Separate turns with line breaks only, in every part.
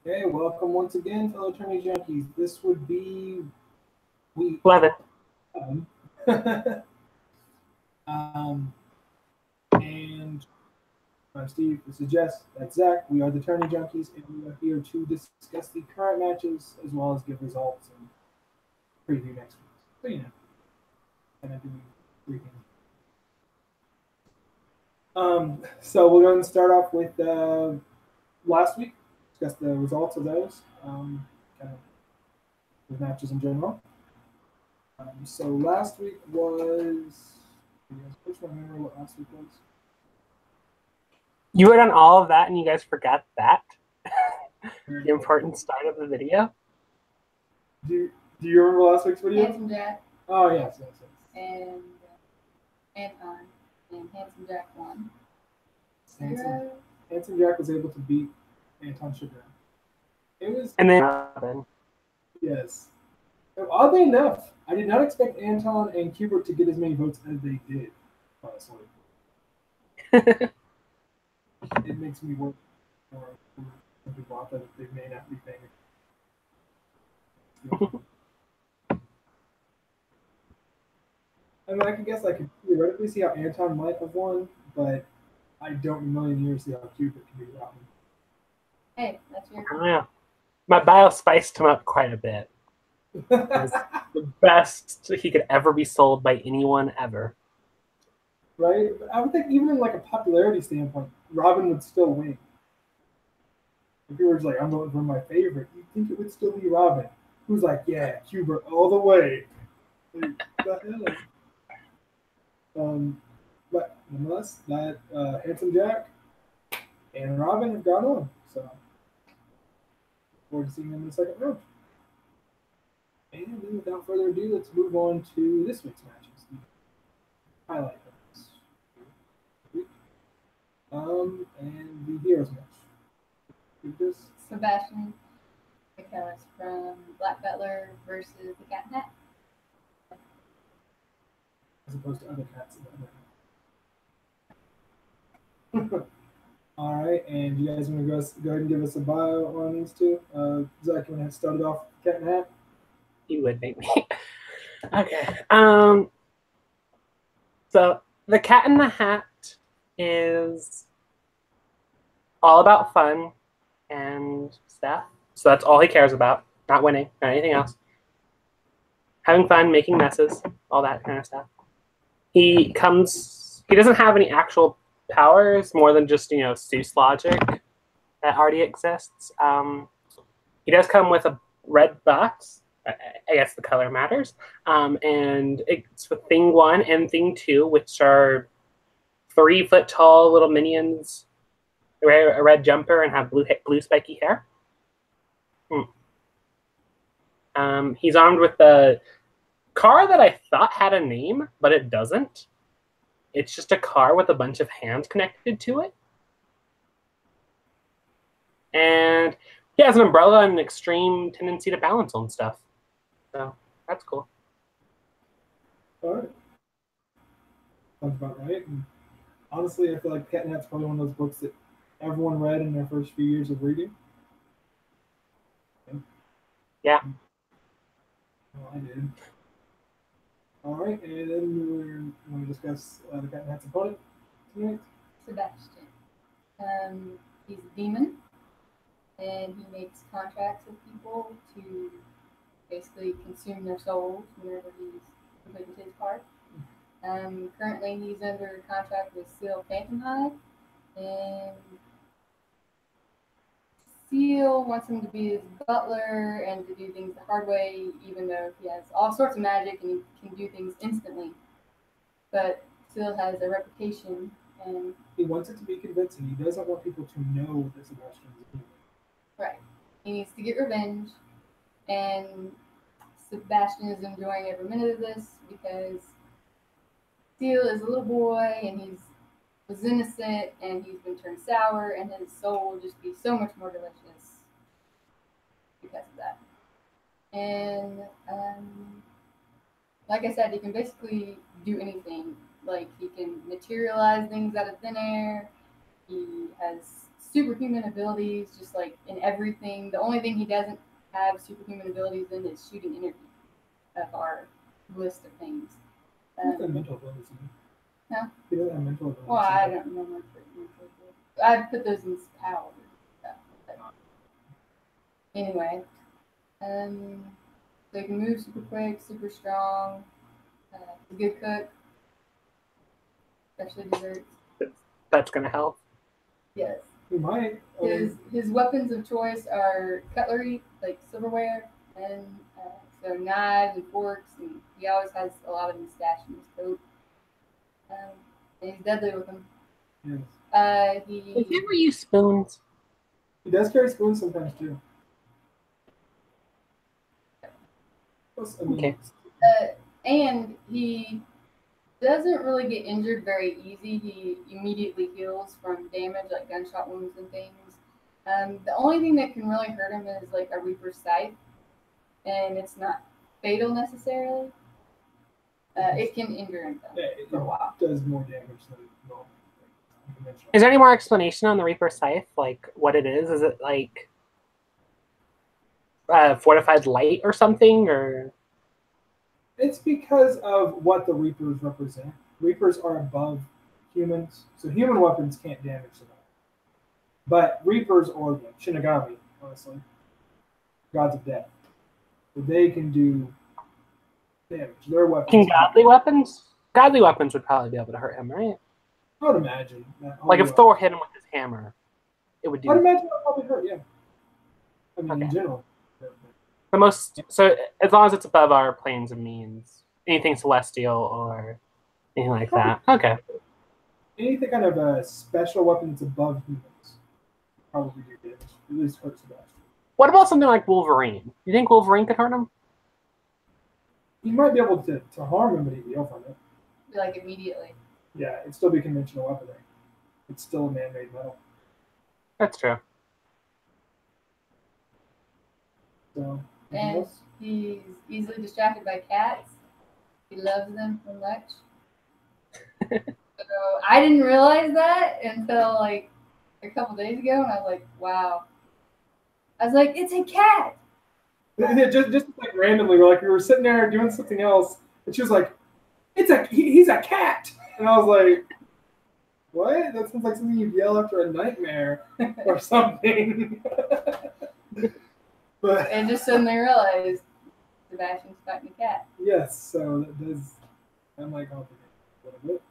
Okay, welcome once again, fellow Tourney Junkies. This would be week
11.
11. um, and I'm Steve. This is Jess. That's Zach. We are the Tourney Junkies, and we are here to discuss the current matches as well as give results and preview next week. So, kind of doing three things. So we're going to start off with last week, discuss the results of those, kind of the matches in general. So last week was. You guys, which one remember what last week was?
You wrote on all of that and you guys forgot that? The important start of the video?
Do you remember last week's video?
Handsome Jack.
Oh, yes.
And Anton. And Handsome Jack won.
Handsome Jack was able to beat Anton Sugar. It was.
And then.
Yes. Oddly enough, I did not expect Anton and Hubert to get as many votes as they did, honestly. It makes me work for some people out there that they may not be paying. I mean, I guess I could theoretically see how Anton might have won, but I don't in a million years see how Hubert can be without him.
Hey, that's your.
I don't know. My bio spiced him up quite a bit. The best he could ever be sold by anyone ever.
Right? But I would think even in like a popularity standpoint, Robin would still win. If you were like, I'm voting for my favorite, you'd think it would still be Robin. Who's like, yeah, Hubert all the way. Like, the hell? But nonetheless, that Handsome Jack and Robin have gone on. So look forward to seeing them in the second round. And then without further ado, let's move on to this week's matches. The highlight of this week. And the Heroes match. This
Sebastian because from Black Butler versus the Cat and Hat.
as opposed to other cats in that. All right, and you guys want to go ahead and give us a bio on these two? Zach, you want to start it off Cat and Hat?
You would make me. Okay. So the Cat in the Hat is all about fun and stuff. So that's all he cares about. Not winning, not anything else. Having fun, making messes, all that kind of stuff. He doesn't have any actual powers more than just, Seuss logic that already exists. He does come with a red box. I guess the color matters. And it's with Thing 1 and Thing 2, which are 3-foot tall little minions. They wear a red jumper and have blue spiky hair. He's armed with the car that I thought had a name, but it doesn't. It's just a car with a bunch of hands connected to it. And he has an umbrella and an extreme tendency to balance on stuff. So that's cool.
All right. Sounds about right. And honestly, I feel like Cat and Hat's probably one of those books that everyone read in their first few years of reading.
Yeah.
Well, I did. All right, and then we're going to discuss the Cat and Hat's opponent tonight.
Sebastian. He's a demon, and he makes contracts with people to basically consume their souls whenever he's completed his part. Currently, he's under contract with Seal Phantomhide, and Seal wants him to be his butler and to do things the hard way, even though he has all sorts of magic and he can do things instantly. But Seal has a reputation, and
he wants it to be convincing. He doesn't want people to know that Sebastian is evil.
Right. He needs to get revenge, and Sebastian is enjoying every minute of this because Seal is a little boy and was innocent and he's been turned sour, and his soul will just be so much more delicious because of that. And like I said, he can basically do anything. Like, he can materialize things out of thin air. He has superhuman abilities, just like in everything. The only thing he doesn't have superhuman abilities in is shooting energy of our list of things.
He doesn't have mental abilities.
No?
He doesn't have mental abilities.
Well, I don't know much about mental abilities. I put those in his power. Anyway, so he can move super quick, super strong. He's a good cook, especially desserts.
That's gonna help.
Yes.
He might.
His weapons of choice are cutlery, like silverware, and so knives and forks, and he always has a lot of them stashed in his coat. And he's deadly with them.
Yes.
Does he ever use spoons?
He does carry spoons sometimes too. I mean,
Okay.
And he doesn't really get injured very easy. He immediately heals from damage, like gunshot wounds and things. The only thing that can really hurt him is like a Reaper's Scythe, and it's not fatal necessarily. It can injure him though, for a while.
It does more damage than normal.
Is there any more explanation on the Reaper Scythe? Like what it is? Is it like fortified light or something? Or
it's because of what the Reapers represent. Reapers are above humans, so human weapons can't damage them. But Reapers or Shinigami, honestly, gods of death, they can do damage. Their weapons.
can godly weapons? Godly weapons would probably be able to hurt him, right?
I would imagine.
Like if Thor hit him with his hammer, it would do.
I'd imagine that probably hurt. Yeah. I mean,
Okay.
in general.
The most, so as long as it's above our planes of means, anything celestial or anything like that. Okay.
Anything kind of a special weapon that's above humans probably do damage. At least hurt Sebastian.
What about something like Wolverine? You think Wolverine could hurt him?
He might be able to harm him, but he'd heal from it.
Like immediately.
Yeah, it'd still be conventional weaponry. It's still a man-made metal.
That's true.
So,
And he's easily distracted by cats. He loves them so much. So I didn't realize that until like a couple days ago, and I was like, wow. I was like, it's a cat.
just like randomly, we were sitting there doing something else, and she was like, he's a cat. And I was like, what? That sounds like something you'd yell after a nightmare or something.
And just suddenly realized Sebastian's fighting a cat.
Yes, so that might complicate it a little bit.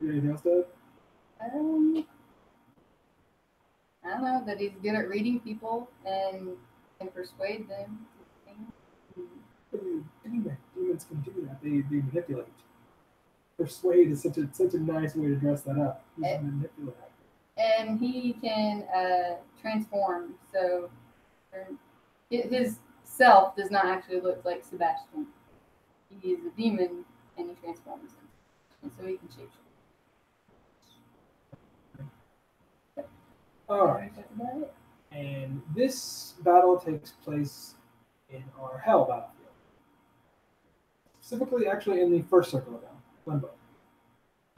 Anything else, Dad?
I don't know, that he's good at reading people and can persuade them.
Demons can do that. They manipulate. Persuade is such a nice way to dress that up. He's a manipulator.
And he can transform, so his self does not actually look like Sebastian. He is a demon, and he transforms him, and so he can shapeshift.
All right.
That's about it.
And this battle takes place in our Hell battlefield. Specifically, actually, in the first circle of Hell, Limbo.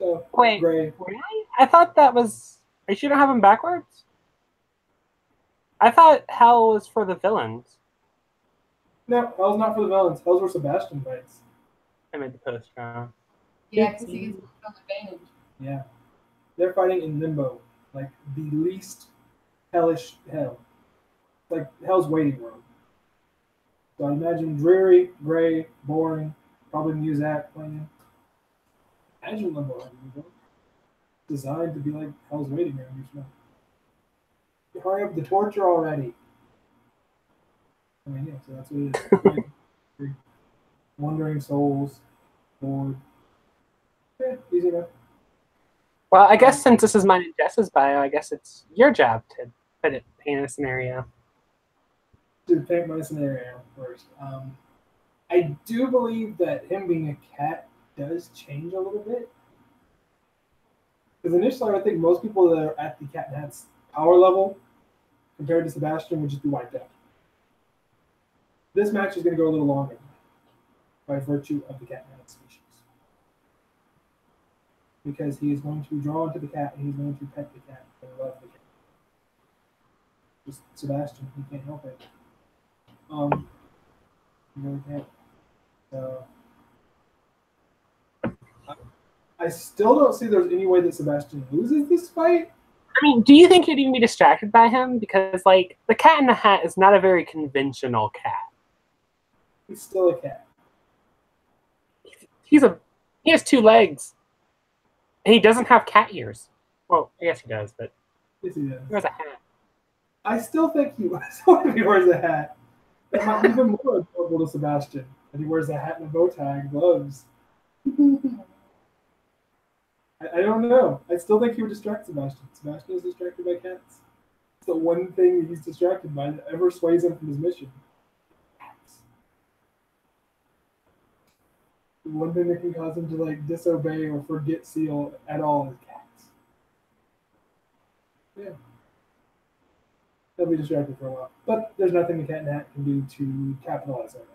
So,
Wait,
Gray.
really? I thought that was. Are you sure to have them backwards? I thought Hell was for the villains.
No, Hell's not for the villains. Hell's where Sebastian fights.
I made the post wrong.
Yeah, because he gets some advantage.
Yeah. They're fighting in Limbo, like the least hellish hell. Like Hell's waiting room. So I imagine dreary, gray, boring, probably Muzak playing. Imagine Limbo having music. Designed to be like Hell's waiting room, you know. Hurry up the torture already. I mean, yeah, so that's what it is. Right? Wandering souls, bored. Yeah, easy enough.
Well, I guess since this is mine and Jess's bio, I guess it's your job to paint a scenario.
To paint my scenario first. I do believe that him being a cat does change a little bit. Because initially, I would think most people that are at the Cat in Hat's power level compared to Sebastian would just be wiped out. This match is going to go a little longer by virtue of the Cat in Hat species. because he is going to be drawn to the cat and he's going to pet the cat and love the cat. Just Sebastian, he can't help it. He really can't. So I still don't see there's any way that Sebastian loses this fight.
I mean, do you think you'd even be distracted by him? Because, like, the Cat in the Hat is not a very conventional cat.
He's still a cat.
He has 2 legs. And he doesn't have cat ears. Well, I guess he does, but
Yes, he does.
he wears a hat.
I still think he if he wears a hat. That might be even more adorable to Sebastian. That he wears a hat and a bow tie and gloves. I don't know. I still think he would distract Sebastian. Sebastian is distracted by cats. It's the one thing that he's distracted by that ever sways him from his mission. Cats. The one thing that can cause him to like disobey or forget Seal at all is cats. Yeah. He'll be distracted for a while. But there's nothing the Cat in the Hat can do to capitalize on it.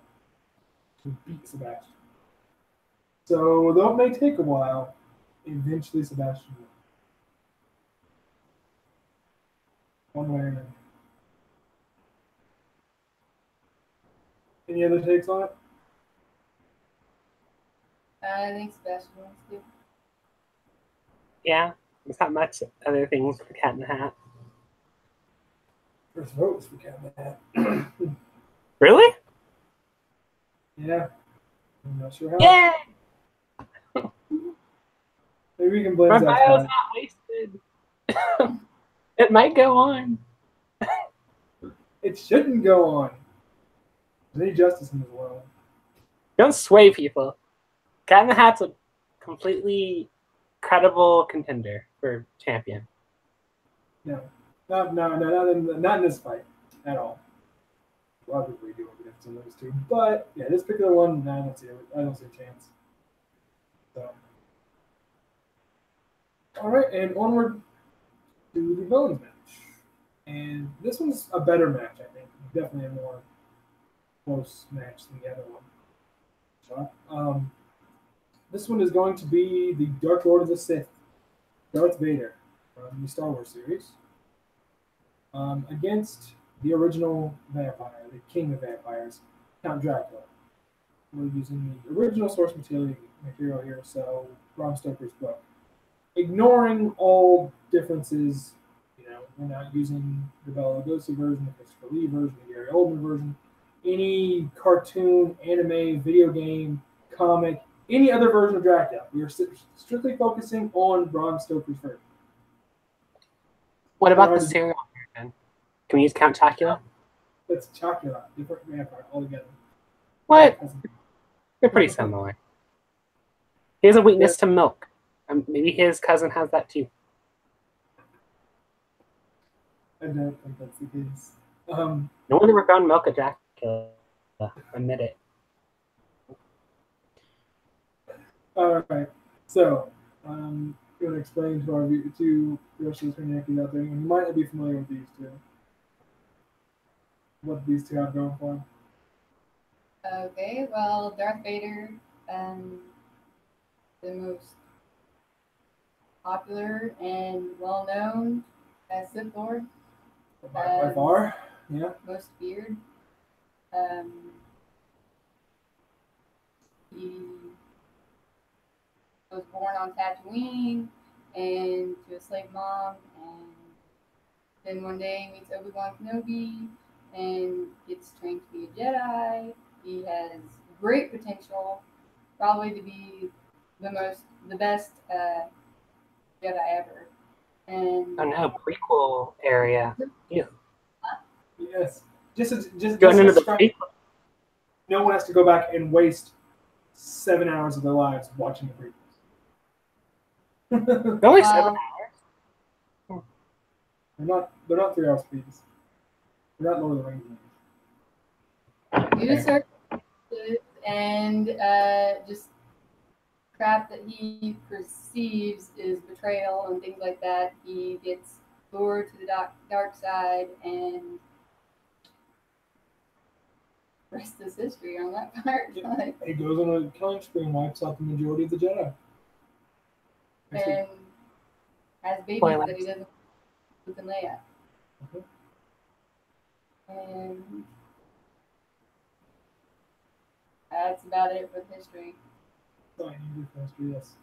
To beat Sebastian. So though it may take a while, eventually Sebastian will. One way or another. Any other takes on it?
I think Sebastian wants to.
Yeah, there's not much other things for Cat in the Hat.
First vote was for Cat in the Hat.
Really?
Yeah. I'm not sure how.
Yeah!
Maybe we can blame
My
Zach.
bio's not wasted. It might go on.
It shouldn't go on. There's any justice in this world.
Don't sway people. Cat in the Hat's a completely credible contender for champion.
No. Not in this fight at all. A lot of people do it against those two. But yeah, this particular one, no, I don't see a chance. So alright, and onward to the villains match. And this one's a better match, I think. Definitely a more close match than the other one. So, this one is going to be the Dark Lord of the Sith, Darth Vader, from the Star Wars series, against the original vampire, the king of vampires, Count Dracula. We're using the original source material here, so Bram Stoker's book. Ignoring all differences, we're not using the Bela Lugosi version, the Christopher Lee version, the Gary Oldman version, any cartoon, anime, video game, comic, any other version of Dracula. We are strictly focusing on Bram Stoker's version.
What about the serial version? Can we use Count Chocula?
That's Chocula, different vampire altogether.
What? They're pretty similar. He has a weakness to milk. Maybe his cousin has that too.
I don't think that's the case.
No one ever found milk at Dracula. Admit it.
All right. So, I'm going to explain to the rest of the Tourney Junkies out there. You might not be familiar with these two. What these two have going for them.
Okay, well, Darth Vader, the most popular and well-known as Sith Lord.
By far, yeah.
Most feared. He was born on Tatooine and to a slave mom, and then one day meets Obi-Wan Kenobi and gets trained to be a Jedi. He has great potential, probably to be the best Jedi ever. And
oh no, prequel area. Yeah.
Yes. Just
Going into the prequel.
No one has to go back and waste 7 hours of their lives watching the prequels.
Only 7 hours.
They're not 3 hours apiece. They're not Lord of the Rings movies.
He just started and just crap that he perceives is betrayal and things like that. He gets lured to the dark side, and the rest is history on that part.
He goes on a killing spree and wipes out the majority of the Jedi.
and has babies
Spoilers.
that he doesn't Luke and Leia.
Okay.
And that's about it for the history.
Fine, you do history, yes.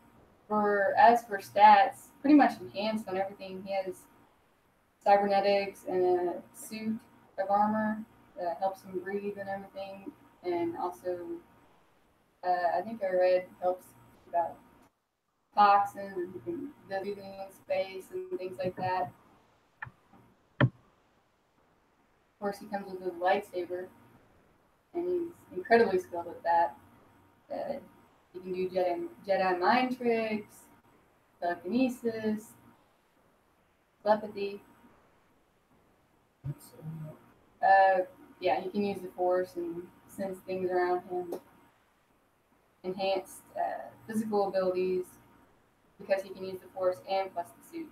As for stats, pretty much enhanced on everything. He has cybernetics and a suit of armor that helps him breathe and everything, and also I think I read helps about toxins and he can do breathing in space and things like that. Of course, he comes with his lightsaber, and he's incredibly skilled at that. He can do Jedi mind tricks, telekinesis, telepathy. Yeah, he can use the Force and sense things around him. Enhanced physical abilities because he can use the Force and plus the suit.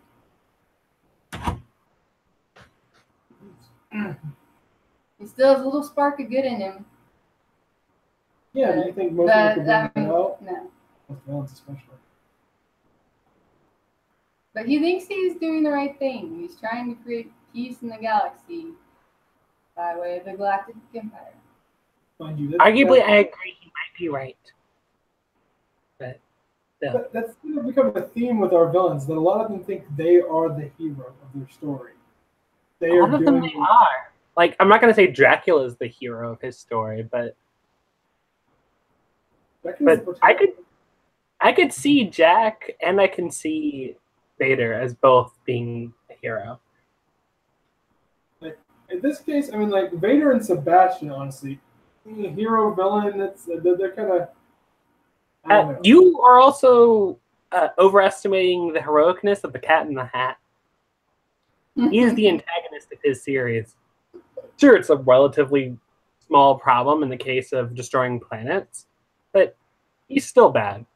He still has a little spark of good in him.
Yeah, do you think most of it could bring it out?
No.
Most villains especially.
But he thinks he's doing the right thing. He's trying to create peace in the galaxy by way of the Galactic Empire.
Mind you,
Arguably, I agree. He might be right. But
that's going to become a theme with our villains, that a lot of them think they are the hero of their story.
A lot of them they are. Like, I'm not going to say Dracula is the hero of his story, but I could see Jack and I can see Vader as both being a hero.
Like, in this case, I mean, like Vader and Sebastian, honestly, hero villain. They're kind of.
You are also overestimating the heroicness of the Cat in the Hat. He is the antagonist of his series. Sure, it's a relatively small problem in the case of destroying planets, but he's still bad.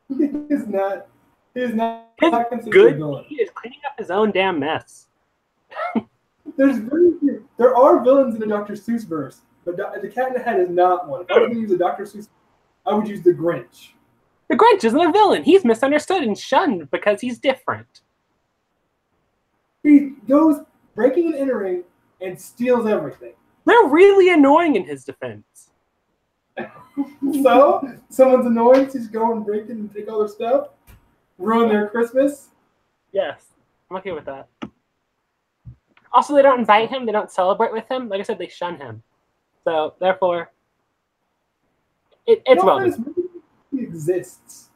He's not. He's not.
His good. He is cleaning up his own damn mess.
There are villains in the Dr. Seuss verse, but the Cat in the Hat is not one. If I was going to use a Dr. Seuss, I would use the Grinch.
The Grinch isn't a villain. He's misunderstood and shunned because he's different.
He goes breaking and entering and steals everything.
They're really annoying in his defense.
So, someone's annoying, so he's going break in and take all their stuff, ruin their Christmas.
Yes, I'm okay with that. Also, they don't invite him. They don't celebrate with him. Like I said, they shun him. So, therefore, it's well.
He exists.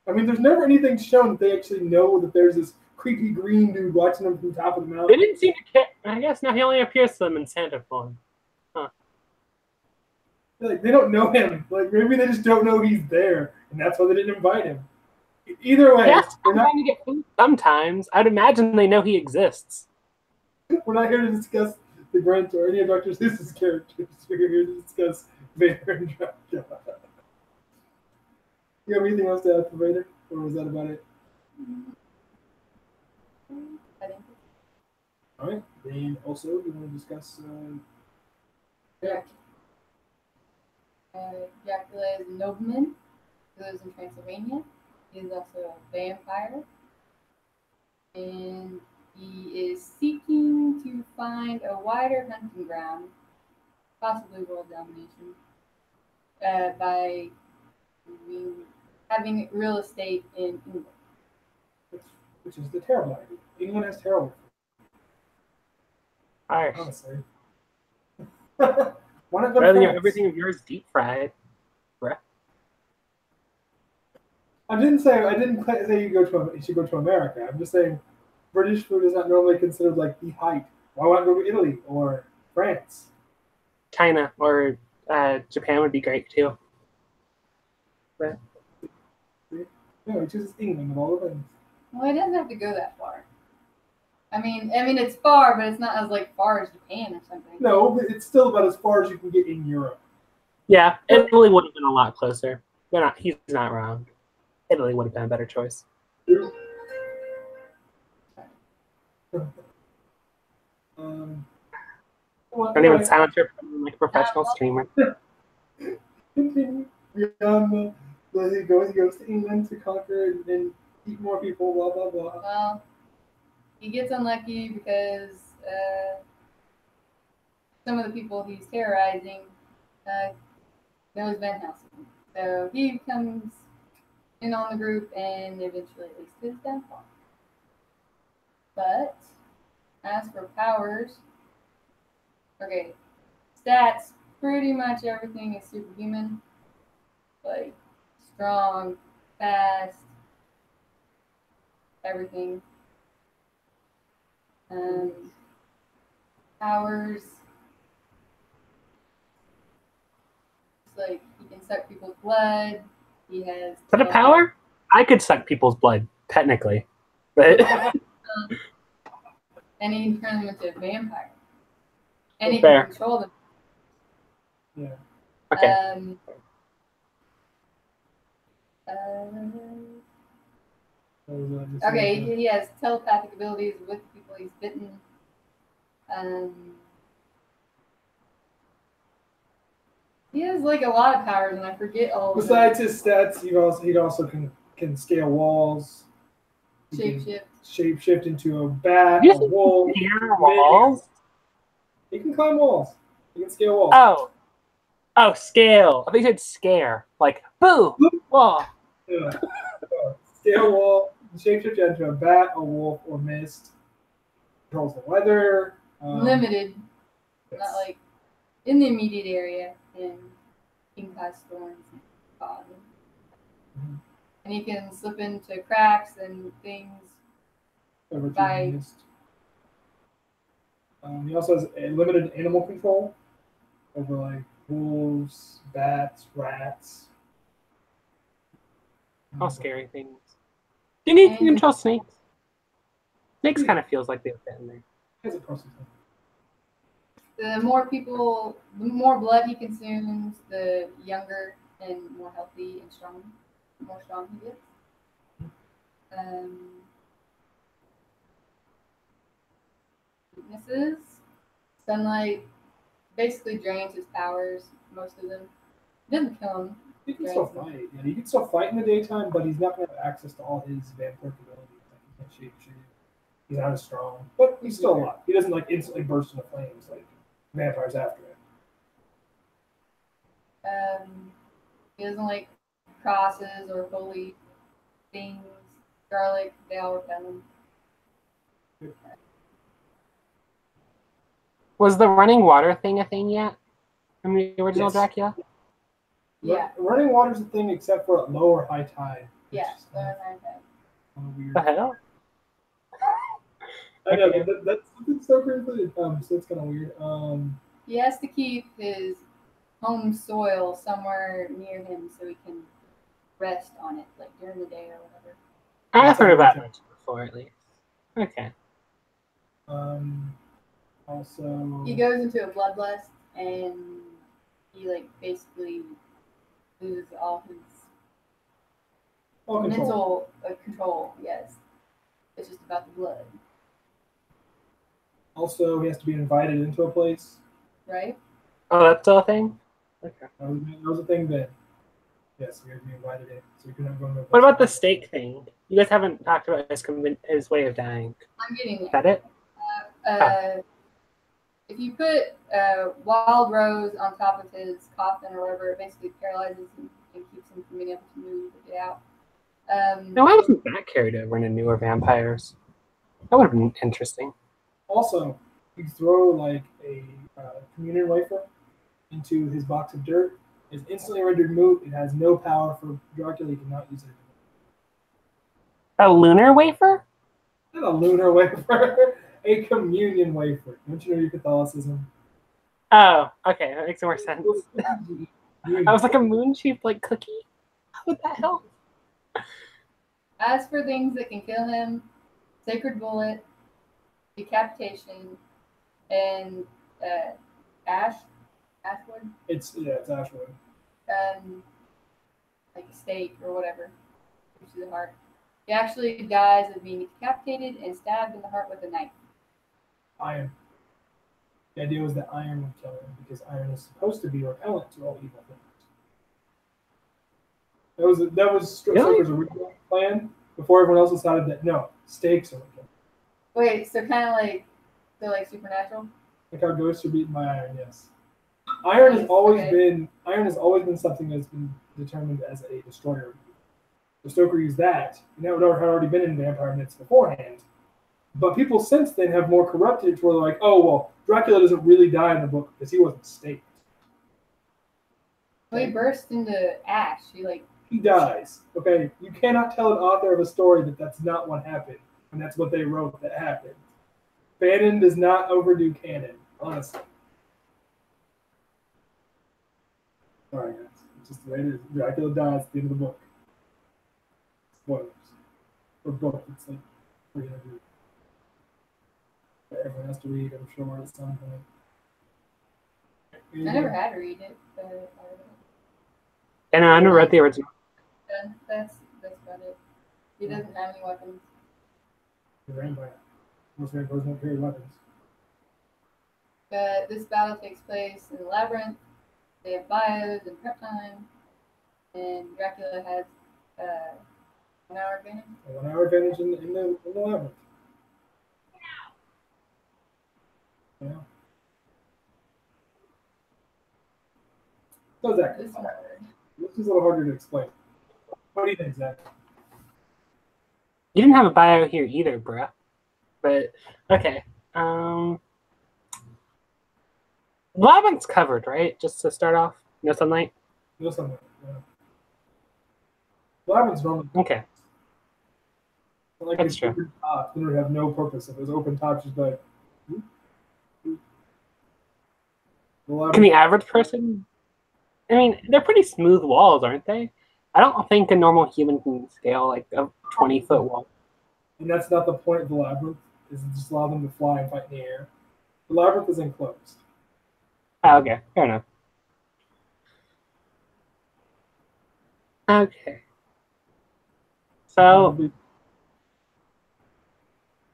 I mean, there's never anything shown that they actually know that there's this creepy green dude watching them from the top of the mountain.
They didn't seem to care. I guess now he only appears to them in Santa form. Huh.
Like, they don't know him. Like, maybe they just don't know he's there, and that's why they didn't invite him. Either way,
yes, we're not going to get food sometimes. I'd imagine they know he exists.
We're not here to discuss the Grinch or any of Dr. Seuss's characters. We're here to discuss Vader and Dracula. You have anything else to add for Vader, or was that about it? All right. Then also, you want to discuss
Dracula is a nobleman who lives in Transylvania. He is also a vampire. And he is seeking to find a wider hunting ground, possibly world domination, by having real estate in England.
which is the terrible idea. England has terrible food.
Harsh.
Honestly. Why not go
Rather
to
than
France?
everything of yours deep fried. Bruh.
I didn't say you should go to America. I'm just saying British food is not normally considered like the height. Why not go to Italy or France?
China or Japan would be great too. But
No, he chooses England of all the things.
Well, it doesn't have to go that far. I mean, it's far, but it's not as far as Japan or something.
No, but it's still about as far as you can get in Europe.
yeah, Italy would have been a lot closer. He's not wrong. Italy would have been a better choice. Don't even silence her like a professional streamer.
Continue beyond But he goes to England to conquer and eat more people, blah, blah, blah.
Well, he gets unlucky because some of the people he's terrorizing knows Van Helsing. So he comes in on the group and eventually leads to his downfall. But as for powers, okay, stats, pretty much everything is superhuman. Like strong, fast, everything. Powers, it's like he can suck people's blood. He has.
Is that a power? I could suck people's blood, technically. But
and he can turn them into a vampire. And he
Fair.
can control them.
Yeah.
okay.
Okay, he has telepathic abilities with the people he's bitten. He has like a lot of powers, and I forget all of them.
Besides his stats, he also can scale walls.
Shapeshift.
Shapeshift into a bat,
You
a wolf.
Scale walls?
He can climb walls. He can scale walls.
Oh, scale. I think you said scare. Like, boo! Wall.
Yeah. Scale wall. Shapeshift into a bat, a wolf, or mist. Controls the weather.
Limited.
Yes.
Not like in the immediate area. And he can cause storms and fog.
Mm-hmm.
And he can slip into cracks and things. By
he also has a limited animal control over like wolves, bats, rats.
All scary things. Do you need to control snakes? Snakes kind of feels like they fit in there.
Has a process.
The more blood he consumes, the younger and more healthy and more strong he gets. Weaknesses. Sunlight basically drains his powers, most of them. Doesn't kill him.
He can still fight. Yeah, he can still fight in the daytime, but he's not going to have access to all his vampiric abilities. Like he can't shapeshift. He's not as strong, but he's still alive. He doesn't like instantly burst into flames like vampires after him.
He doesn't like crosses or holy things. Garlic, they all repel him.
Was the running water thing a thing yet? In the original
Yes.
Dracula?
Yeah.
Running water's a thing except for at low or high tide.
Yeah, low or high tide.
Kind of weird.
The hell?
I know that's so crazy. So it's kind of weird.
He has to keep his home soil somewhere near him so he can rest on it, like during the day or whatever.
I've heard about that before, at least. Okay.
Also,
He goes into a bloodlust and he like basically loses all his mental control. Yes, it's just about the blood.
Also, he has to be invited into a place.
Right.
Oh, that's a thing? Okay.
That was a thing then. Yes, we had to be invited in, so you couldn't go into a place.
What about the steak thing? You guys haven't talked about his way of dying.
I'm getting there.
Is that it?
If you put wild rose on top of his coffin or whatever, it basically paralyzes him and keeps him from being able to move or get out.
No, why wasn't that carried over into newer vampires? That would have been interesting.
Also, you throw like a communion wafer into his box of dirt. It's instantly rendered moot. It has no power for Dracula. He cannot use it
A
anymore.
lunar wafer?
Not a lunar wafer. A communion wafer. Don't you know your Catholicism?
Oh, okay, that makes more sense. I was like a moon-shaped like cookie. How would that help?
As for things that can kill him, sacred bullet, decapitation, and ashwood.
It's ashwood.
Like a stake or whatever, which is the heart. He actually dies of being decapitated and stabbed in the heart with a knife.
Iron. The idea was that iron would kill him because iron is supposed to be repellent to all evil things. That was Stoker's original plan before everyone else decided that no, stakes are okay.
Wait, so kind of like they're like supernatural.
Like how ghosts are beaten by iron. Yes, iron has always
Okay.
been something that's been determined as a destroyer. The Stoker used that, and that had already been in vampire myths beforehand. But people since then have more corrupted it to where they're like, oh well, Dracula doesn't really die in the book because he wasn't staked.
Well, he burst into ash.
He dies. Okay, you cannot tell an author of a story that that's not what happened, and that's what they wrote that happened. Fanon does not overdo canon, honestly. Sorry, guys. It's just the way it is. Dracula dies at the end of the book. Spoilers. For book, it's like 300. That everyone has to read, I'm sure, at some point.
I never had to read it, but
And I never read the original.
that's about it. He doesn't have any weapons.
The vampire. Most vampires don't carry weapons.
But this battle takes place in the labyrinth. They have bios and prep time, and Dracula has 1 hour advantage.
A 1 hour advantage in the labyrinth. Yeah. So Zach,
This one hard.
this is a little harder to explain. What do you think, Zach?
You didn't have a bio here either, bruh. But okay. Labyrinth's covered, right? Just to start off. No sunlight.
No something. Yeah. Labyrinth's normal.
Okay.
Like
That's
it's
true.
open top, then it would have no purpose. If it was open top, just like. Whoop, whoop. The
Can the average person? I mean, they're pretty smooth walls, aren't they? I don't think a normal human can scale like a 20-foot wall.
And that's not the point of the labyrinth. Is to just allow them to fly and fight in the air. The labyrinth is enclosed.
Oh, okay, fair enough. Okay. So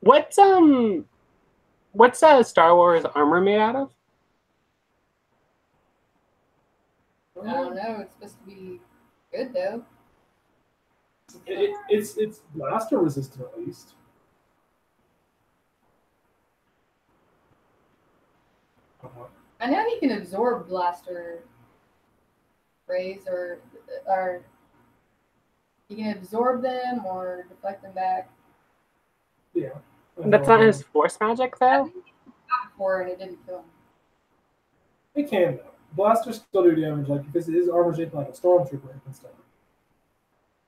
what's Star Wars armor made out of?
I don't know. It's supposed to be good though.
It's blaster resistant at least.
I know he can absorb blaster rays, or he can absorb them or deflect them back.
Yeah.
That's not his force magic,
I
though.
think he got before and it didn't kill him.
It can though. Blasters still do damage. Like if his armor's anything like a stormtrooper, it can still.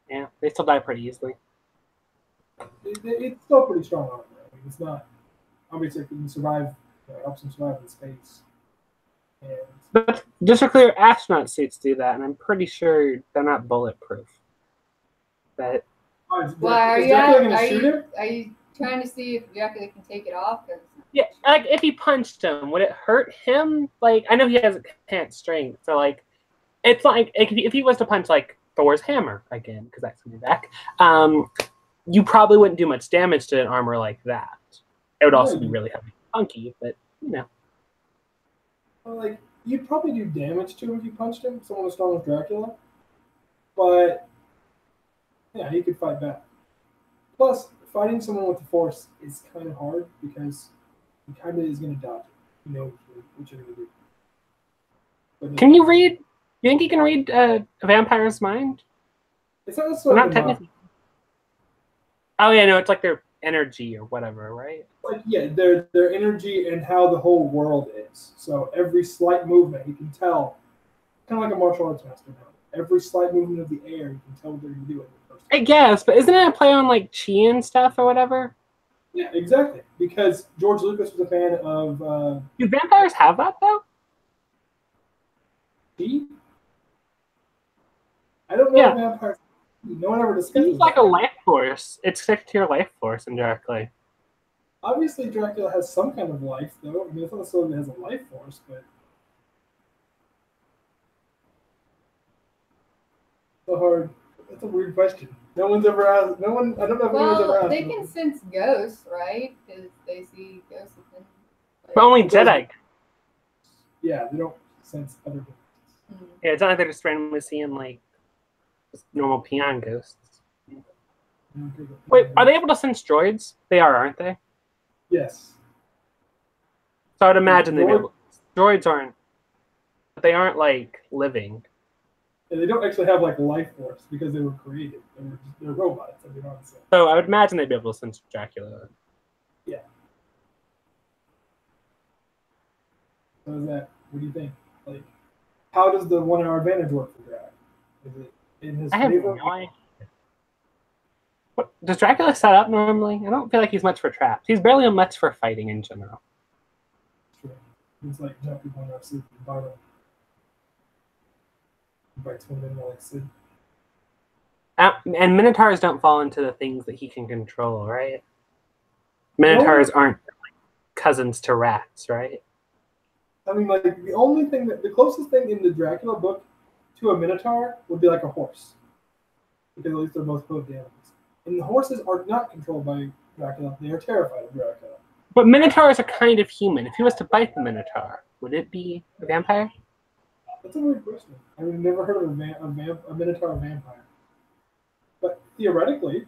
Yeah, they still die pretty easily.
It's still pretty strong armor. I mean, it's not. Obviously, it can survive. Helps him survive in space. And
But just to clear, astronaut suits do that, and I'm pretty sure they're not bulletproof. But
is
Well, are
Dracula gonna shoot him?
you trying to see if Dracula can take it off? 'Cause
yeah, like if he punched him, would it hurt him? Like I know he has enhanced strength, so like it's like if he was to punch like Thor's hammer again, because that's coming back, you probably wouldn't do much damage to an armor like that. It would also be really heavy, funky, but you know.
Well, like you'd probably do damage to him if you punched him. Someone as strong as Dracula, but yeah, he could fight back. Plus, fighting someone with the Force is kind of hard because he kind of is going to dodge it. You know what you're going to do. But
Can you read? You think you can read a vampire's mind?
It's not
Well,
necessarily
not technically. Oh yeah, no, it's like their energy or whatever, right?
like yeah, their energy and how the whole world is. So every slight movement, you can tell, kind of like a martial arts master now. Every slight movement of the air, you can tell what they're going to do.
I guess, but isn't it a play on like chi and stuff or whatever?
Yeah, exactly. Because George Lucas was a fan of
Do vampires have that though?
chi. I don't know
Yeah.
if vampires. No one ever discusses.
It's like
that.
a life force. It's connected to your life force indirectly.
Obviously, Dracula has some kind of life, though. I mean, it's not necessarily has a life force, but so hard. That's a weird question. No one's ever asked. No one. I don't know if anyone's ever
well,
asked.
they can sense ghosts, right? Because they see ghosts within.
But only Jedi.
Yeah, they don't sense other things.
Yeah, it's not like they're just randomly seeing like Just normal peon ghosts. Wait, are they able to sense droids? They are, aren't they?
Yes.
So I would imagine they'd be able. Droids aren't, but they aren't like living.
And they don't actually have like life force because they were created. They're robots. I mean, honestly.
So I would imagine they'd be able to sense Dracula.
Yeah. So is that? What do you think? Like, how does the 1 hour advantage work for Drac? Is it in his
I have
favor?
no idea. What, does Dracula set up normally? I don't feel like he's much for traps. He's barely much for fighting in general.
Sure. It's like jumping one off sleep and bottom. Bites one in like Sid.
And Minotaurs don't fall into the things that he can control, right? Minotaurs aren't like cousins to rats, right?
I mean, like the closest thing in the Dracula book to a Minotaur would be like a horse, because at least they're both clothed animals. And the horses are not controlled by Dracula; they are terrified of Dracula.
But Minotaurs are kind of human. If he was to bite the Minotaur, would it be a vampire?
That's a weird question. I mean, I've never heard of a Minotaur vampire. But theoretically,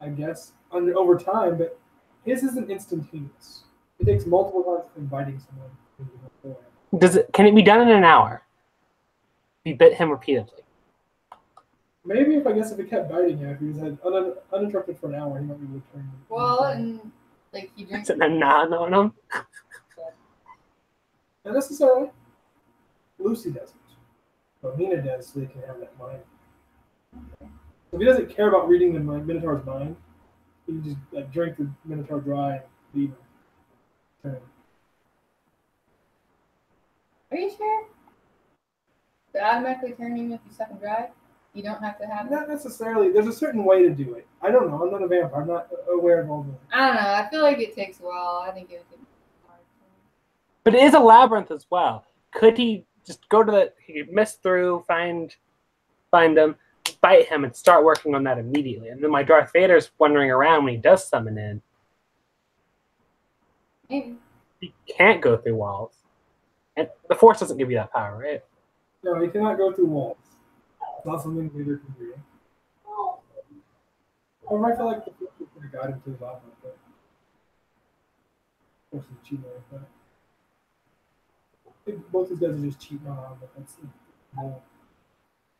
I guess over time, but his isn't instantaneous. It takes multiple times of biting someone.
Can it be done in an hour? If you bit him repeatedly.
Maybe if it kept biting him, if he was uninterrupted for an hour, he might be able to turn.
Well, and like he drinks.
Is it a nod on him?
Not necessarily. Lucy doesn't, but Mina does, so they can have that mind. If he doesn't care about reading the Minotaur's mind, he can just like drink the Minotaur dry and leave him. Turn.
Are you sure? They automatically turn even if you suck and dry? You don't have to have it?
Not necessarily. There's a certain way to do it. I don't know. I'm not a vampire. I'm not aware of all of them.
I don't know. I feel like it takes a while. I think it would take hard.
But it is a labyrinth as well. Could he just go to he could miss through, find them, bite him, and start working on that immediately? And then my Darth Vader's wandering around when he does summon in.
Maybe.
He can't go through walls. And the Force doesn't give you that power, right?
No, he cannot go through walls. It's not something Vader can do. However, I feel like the Force would put a guide into the labyrinth, but Force is cheating like that. I think both these guys are just cheating on, but that's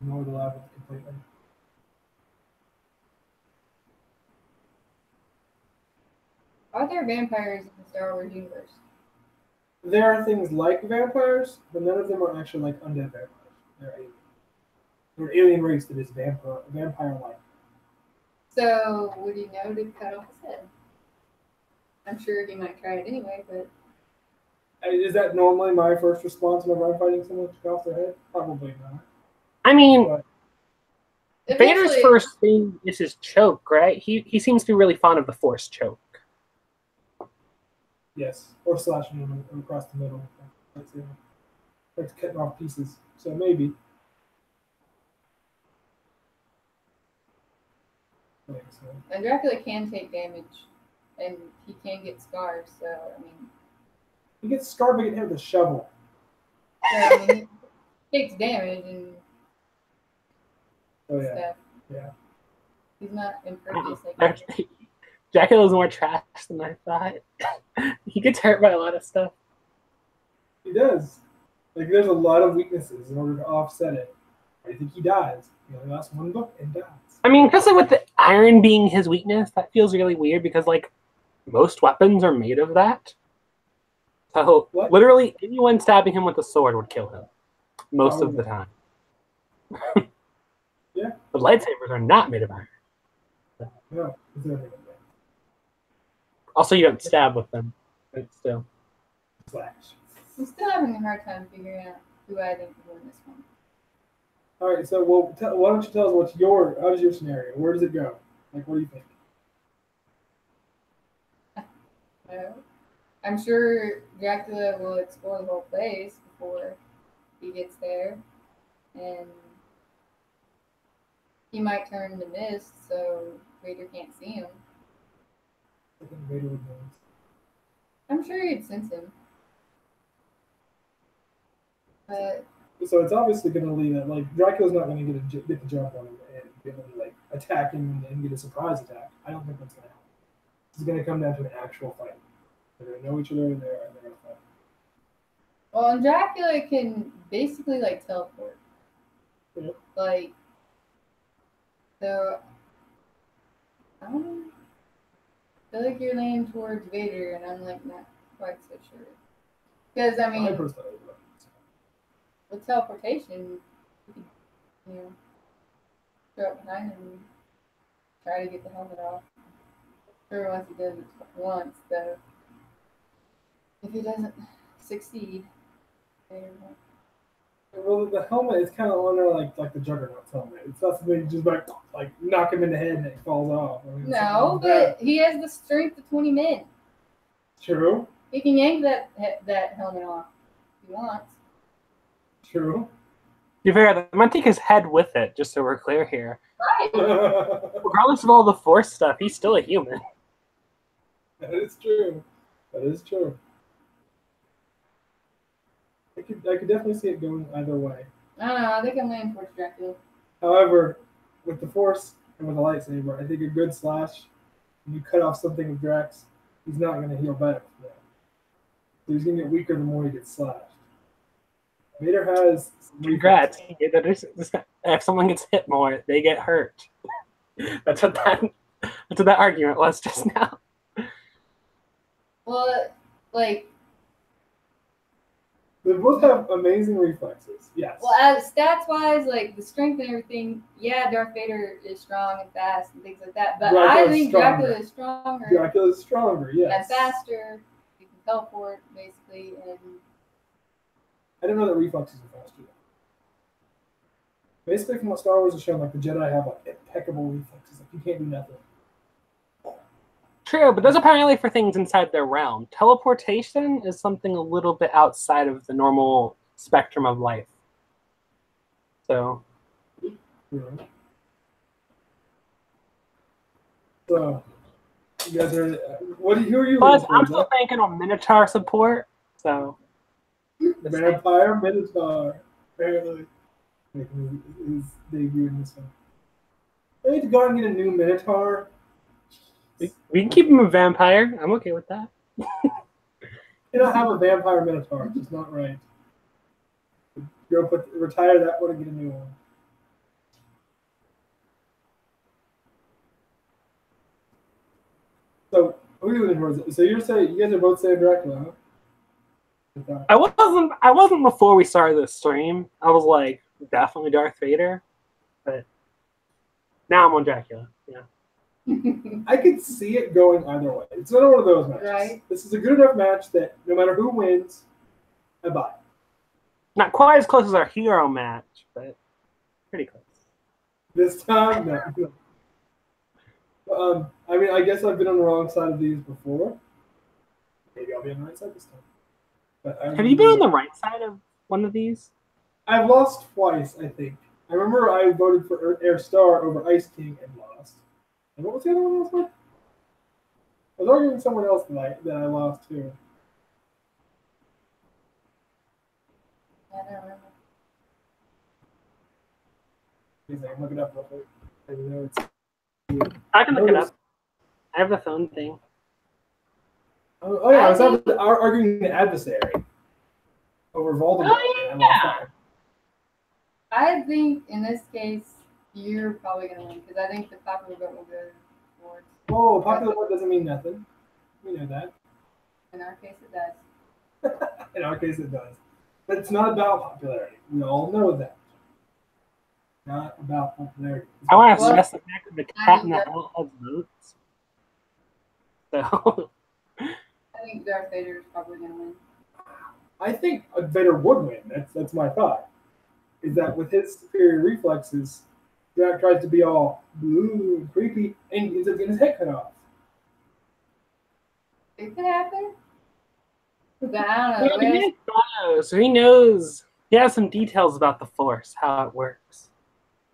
ignore the labyrinth completely.
Are there vampires in the Star Wars universe?
There are things like vampires, but none of them are actually like undead vampires. They're alien. They're an alien race that is vampire-like.
So, would he know to cut off his head? I'm sure he might try it anyway, but...
Is that normally my first response whenever I'm fighting someone to cut off their head? Probably not.
I mean,
but
Vader's first thing is his choke, right? He seems to be really fond of the Force choke.
Yes, or slashing him across the middle. Like cutting off pieces. So maybe.
And Dracula can take damage, and he can get scars. So I mean,
he gets scarred by getting hit with a shovel.
So I mean, he takes damage and stuff.
Yeah.
He's not impervious like that.
Dracula's more trash than I thought. He gets hurt by a lot of stuff.
He does. Like, there's a lot of weaknesses in order to offset it. I think he dies. He only lasts one book and dies.
I mean, especially with the iron being his weakness, that feels really weird because, like, most weapons are made of that. So, literally, anyone stabbing him with a sword would kill him. Most of the time.
Yeah.
But lightsabers are not made of iron.
No, it's not.
Also, you don't stab with them, but still.
Slash.
I'm still having a hard time figuring out who I think will win this one.
All right, so why don't you tell us how does your scenario? Where does it go? Like, what do you think?
Well, I'm sure Dracula will explore the whole place before he gets there, and he might turn to mist so Vader can't see him.
I think Vader would know.
I'm sure he'd sense him. But
So it's obviously going to lead that like Dracula's not going to get the jump on him and be able to like attack him and get a surprise attack. I don't think that's going to happen. It's going to come down to an actual fight. They're going to know each other and they're going to fight.
Well, and Dracula can basically like teleport.
Yeah.
Like, so I don't feel like you're leaning towards Vader, and I'm like not quite so sure. Because I mean, with teleportation, you can, you know, go up behind him and try to get the helmet off. Sure, once he does it once, though, if he doesn't succeed, Vader won't.
Well, the helmet is kind of on there like the Juggernaut's helmet. It's not something you just like knock him in the head and it falls off. I mean,
No, but he has the strength of 20 men.
True.
He can yank that helmet off if he wants.
True.
To be fair, they might take his head with it, just so we're clear here.
Right.
Regardless of all the Force stuff, he's still a human.
That is true. That is true. I could definitely see it going either way.
I don't know. I think I'm leaning towards Dracula.
However, with the Force and with a lightsaber, I think a good slash, when you cut off something with Drax, he's not going to heal back from that. So he's going to get weaker the more he gets slashed. Vader has...
Congrats. If someone gets hit more, they get hurt. That's what that argument was just now.
Well, like...
They both have amazing reflexes, yes.
Well, as stats-wise, like, the strength and everything, yeah, Darth Vader is strong and fast and things like that, but I think Dracula is stronger.
Dracula is stronger, yes.
And faster. He can teleport, basically, and...
I didn't know that reflexes are faster. Basically, from what Star Wars has shown, like, the Jedi have, like, impeccable reflexes. Like, you can't do nothing.
True, but those are primarily for things inside their realm. Teleportation is something a little bit outside of the normal spectrum of life. So.
Yeah. So, you guys are. Who are you?
Plus, I'm still thinking on Minotaur support. So.
Vampire Minotaur. Apparently, making his debut in this one. I need to go and get a new Minotaur.
We can keep him a vampire. I'm okay with that.
You don't have a vampire Minotaur. It's just not right. Retire that one and get a new one. So, who are you leaning towards? So you're saying you guys are both saying Dracula, huh?
I wasn't before we started this stream. I was like, definitely Darth Vader. But now I'm on Dracula. Yeah.
I could see it going either way. It's not one of those matches.
Right.
This is a good enough match that no matter who wins, I buy.
Not quite as close as our hero match, but pretty close.
This time, no. I mean, I guess I've been on the wrong side of these before. Maybe I'll be on the right side this time. But
have you been on the right side of one of these?
I've lost twice, I think. I remember I voted for Air Star over Ice King and lost. And what was the other one I was with? I was arguing with someone else that I lost too.
I don't remember.
I'm looking it up real quick. I know
I can look it up. I have the phone thing.
Oh yeah, I was arguing the adversary over Voldemort.
Oh, yeah.
I think in this case, you're probably going to win because I think the popular vote will go towards.
Oh, popular vote doesn't mean nothing. We know that.
In our case, it does.
In our case, it does. But it's not about popularity. We all know that. Not about popularity.
I want to stress the fact that the cat in the hole has votes. So.
I think Darth Vader is probably going to win.
I think Vader would win. That's my thought. Is that with his superior reflexes, Drac tries to be all blue and creepy and ends up getting his head cut off.
It could happen. But I don't know.
So he knows. He has some details about the Force, how it works.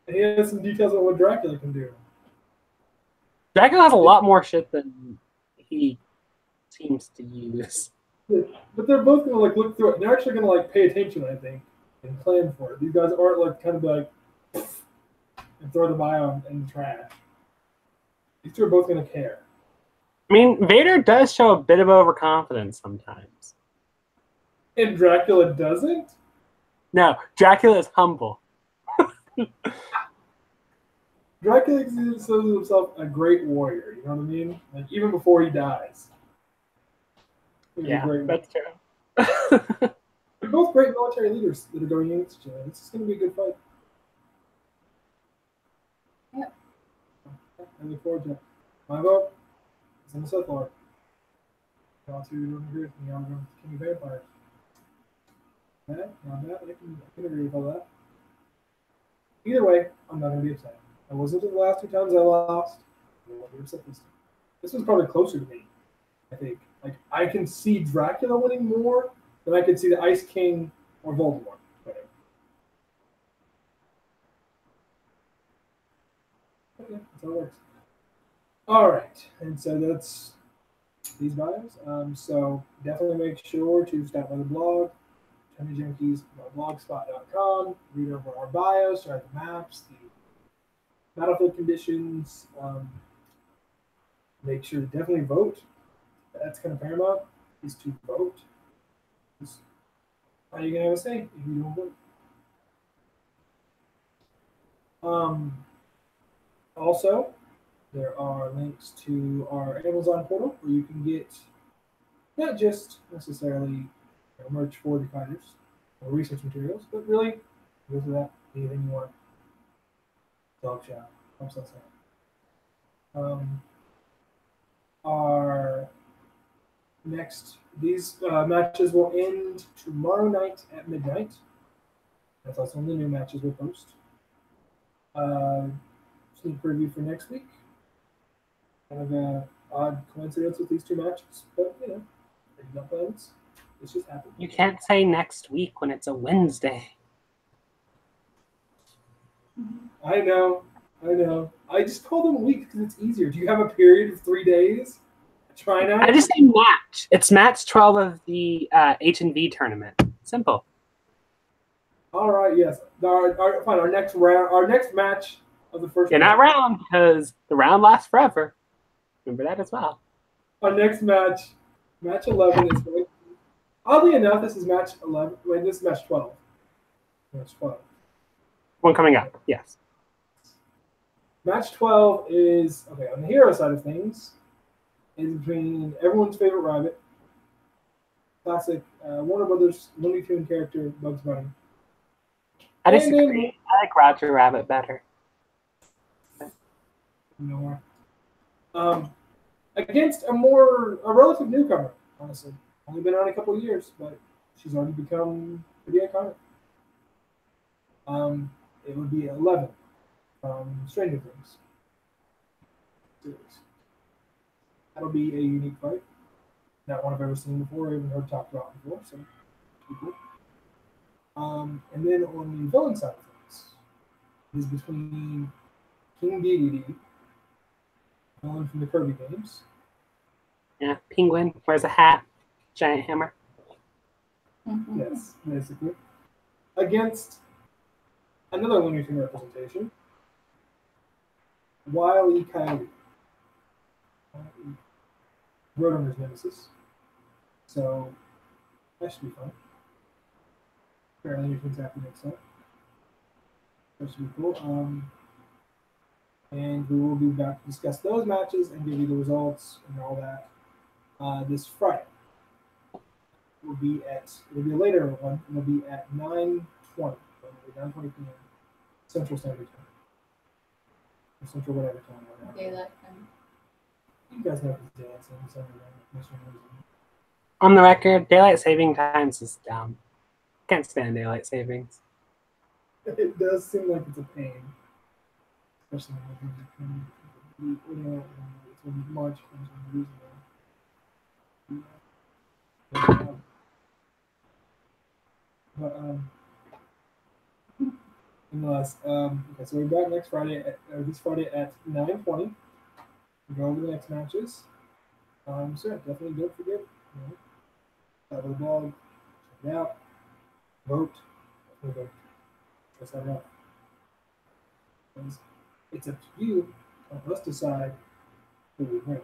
And he has some details on what Dracula can do.
Dracula has a lot more shit than he seems to use.
But they're both gonna look through it. And they're actually gonna pay attention, I think. and plan for it. These guys aren't like kind of like and throw the bio in the trash. These two are both going to care.
I mean, Vader does show a bit of overconfidence sometimes.
And Dracula doesn't?
No, Dracula is humble.
Dracula considers himself a great warrior, you know what I mean? Like, even before he dies.
Yeah, that's true.
They're both great military leaders that are going against each other. This is going to be a good fight.
Yeah.
I look forward to it. My vote is on the Sith Lord. Y'all two don't agree with me. I'm going to King of Vampires. Not bad. I can agree with all that. Either way, I'm not going to be upset. I wasn't the last two times I lost. I won't be upset this time. This was probably closer to me, I think. Like, I can see Dracula winning more than I can see the Ice King or Voldemort winning. Okay, that's how it works. All right, and so that's these bios. So definitely make sure to stop by the blog, Tourney Junkies, blogspot.com. Read over our bios, start the maps, the battlefield conditions. Make sure to definitely vote. That's kind of paramount, is to vote. How are you going to have a say if you don't vote? Also, there are links to our Amazon portal where you can get not just necessarily merch for the fighters or research materials, but really go to that, anything you want. Dog shop, helps us out. Our next, these matches will end tomorrow night at midnight. That's also when the new matches will post. Sneak preview for next week. Kind of an odd coincidence with these two matches, but you know, there's no plans. It's just happened.
You can't say next week when it's a Wednesday.
I know. I just call them weeks because it's easier. Do you have a period of 3 days? Try now.
I just say match. It's match 12 of the H&V tournament. Simple.
All right. Yes. Fine. Our next round. Our next match of the first.
Yeah, not round because the round lasts forever. Remember that as well.
Our next match, match 11 is going. Oddly enough, this is match 11. Wait, this is match 12. Match 12.
One coming up. Yes.
Match 12 is okay on the hero side of things. Is between everyone's favorite rabbit, classic Warner Brothers Looney Tune character Bugs Bunny.
I disagree. I like Roger Rabbit better.
No more. Against a relative newcomer, honestly. Only been on a couple of years, but she's already become pretty iconic. It would be 11 from Stranger Things series. That'll be a unique fight. Not one I've ever seen before, or even heard talked about before, so pretty cool. And then on the villain side of things, it is between King Dedede, villain from the Kirby games.
Yeah, penguin wears a hat, giant hammer.
Yes, basically. Against another Looney Tune representation, Wile E. Coyote. Roadrunner's nemesis. So that should be fun. Apparently, things happen next time. That should be cool. And we will be back to discuss those matches and give you the results and all that this Friday. It'll be a later one. It'll be at 9:20. 9:20 p.m. Central Standard Time. Or Central whatever time.
Daylight time.
You guys know it's dancing.
On the record, daylight saving times is dumb. Can't stand daylight savings.
It does seem like it's a pain. Especially when it's when March comes when nonetheless, okay, so we're back next Friday this Friday at 9:20. We'll go over the next matches. So yeah, definitely don't forget, follow the blog, check it out, vote, Okay. Guess I know. It's up to you to help us decide who we win.